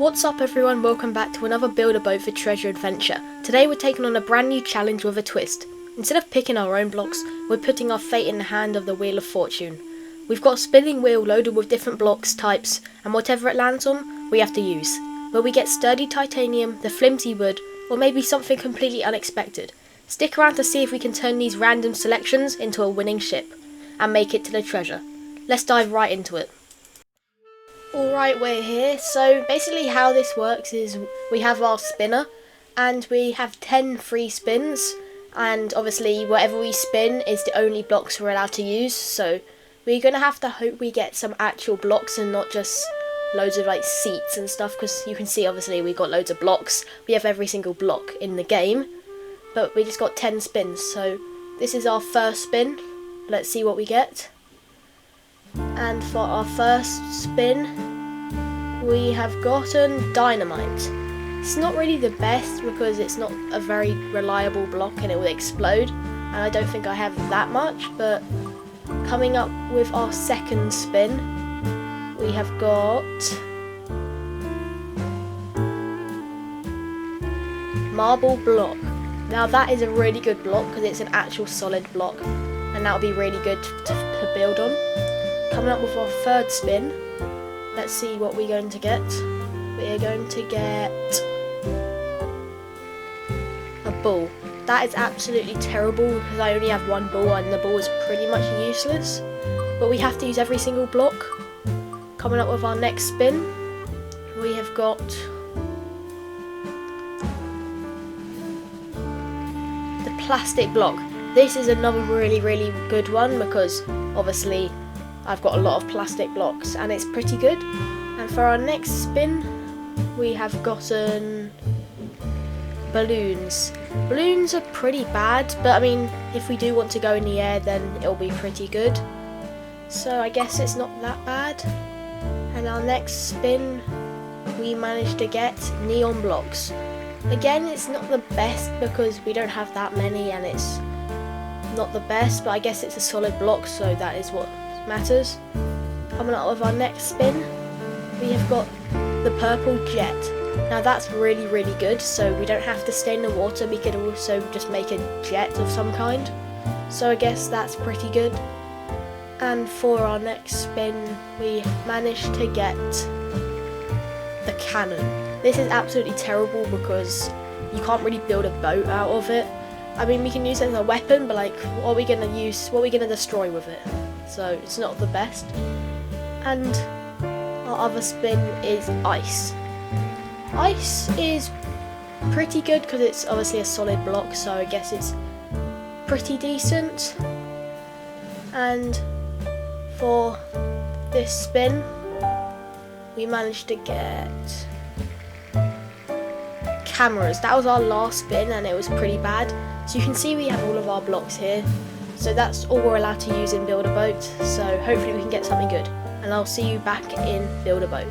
What's up everyone, welcome back to another Build a Boat for Treasure adventure. Today we're taking on a brand new challenge with a twist. Instead of picking our own blocks, we're putting our fate in the hand of the Wheel of Fortune. We've got a spinning wheel loaded with different blocks, types, and whatever it lands on, we have to use. Will we get sturdy titanium, the flimsy wood, or maybe something completely unexpected? Stick around to see if we can turn these random selections into a winning ship, and make it to the treasure. Let's dive right into it. Alright, we're here. So basically how this works is we have our spinner and we have 10 free spins, and obviously whatever we spin is the only blocks we're allowed to use, so we're going to have to hope we get some actual blocks and not just loads of like seats and stuff, because you can see obviously we got loads of blocks. We have every single block in the game, but we just got 10 spins, so this is our first spin. Let's see what we get. And for our first spin, we have gotten dynamite. It's not really the best because it's not a very reliable block and it will explode, and I don't think I have that much, but coming up with our second spin, we have got marble block. Now that is a really good block because it's an actual solid block, and that will be really good to build on. Coming up with our third spin, let's see what we're going to get. We're going to get a ball. That is absolutely terrible because I only have one ball and the ball is pretty much useless. But we have to use every single block. Coming up with our next spin, we have got the plastic block. This is another really good one because obviously I've got a lot of plastic blocks and it's pretty good. And for our next spin, we have gotten balloons. Balloons are pretty bad, but I mean, if we do want to go in the air, then it'll be pretty good. So I guess it's not that bad. And our next spin, we managed to get neon blocks. Again, it's not the best because we don't have that many and it's not the best, but I guess it's a solid block, so that is what matters. Coming up with our next spin, we have got the purple jet. Now that's really good, so we don't have to stay in the water, we could also just make a jet of some kind, so I guess that's pretty good. And for our next spin, we managed to get the cannon. This is absolutely terrible because you can't really build a boat out of it. I mean, we can use it as a weapon, but like, what are we going to destroy with it? So it's not the best. And our other spin is ice. Ice is pretty good because it's obviously a solid block, so I guess it's pretty decent. And for this spin, we managed to get cameras. That was our last spin and it was pretty bad. So you can see we have all of our blocks here. So that's all we're allowed to use in Build a Boat, so hopefully we can get something good. And I'll see you back in Build a Boat.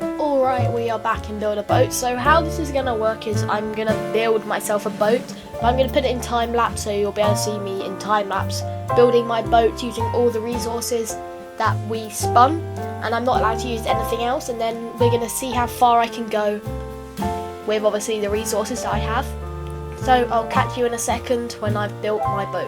Alright, we are back in Build a Boat. So how this is going to work is I'm going to build myself a boat, but I'm going to put it in time lapse, so you'll be able to see me in time lapse building my boat using all the resources that we spun, and I'm not allowed to use anything else, and then we're going to see how far I can go with obviously the resources that I have. So I'll catch you in a second when I've built my boat.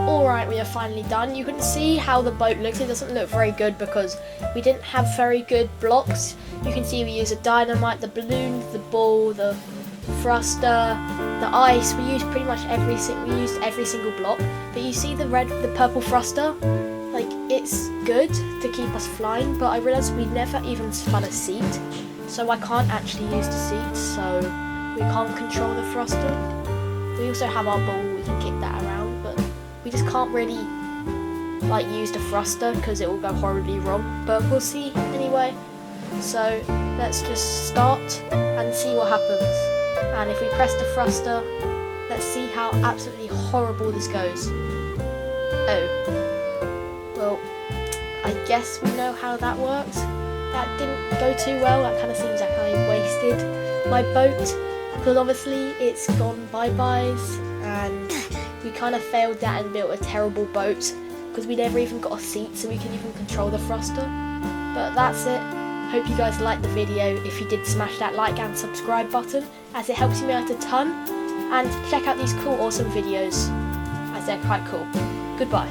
Alright, we are finally done. You can see how the boat looks. It doesn't look very good because we didn't have very good blocks. You can see we use a dynamite, the balloon, the ball, the thruster, the ice. We used pretty much every single block. But you see the purple thruster, like it's good to keep us flying, but I realised we never even spun a seat, so I can't actually use the seat, so we can't control the thruster. We also have our ball, we can kick that around, but we just can't really like use the thruster because it will go horribly wrong, but we'll see anyway. So let's just start and see what happens. And if we press the thruster, let's see how absolutely horrible this goes. Oh. Well, I guess we know how that works. That didn't go too well. That kind of seems like I wasted my boat, because obviously it's gone bye-byes and we kind of failed that and built a terrible boat because we never even got a seat so we can even control the thruster. But that's it. Hope you guys liked the video. If you did, smash that like and subscribe button, as it helps me out a ton. And check out these cool, awesome videos, as they're quite cool. Goodbye.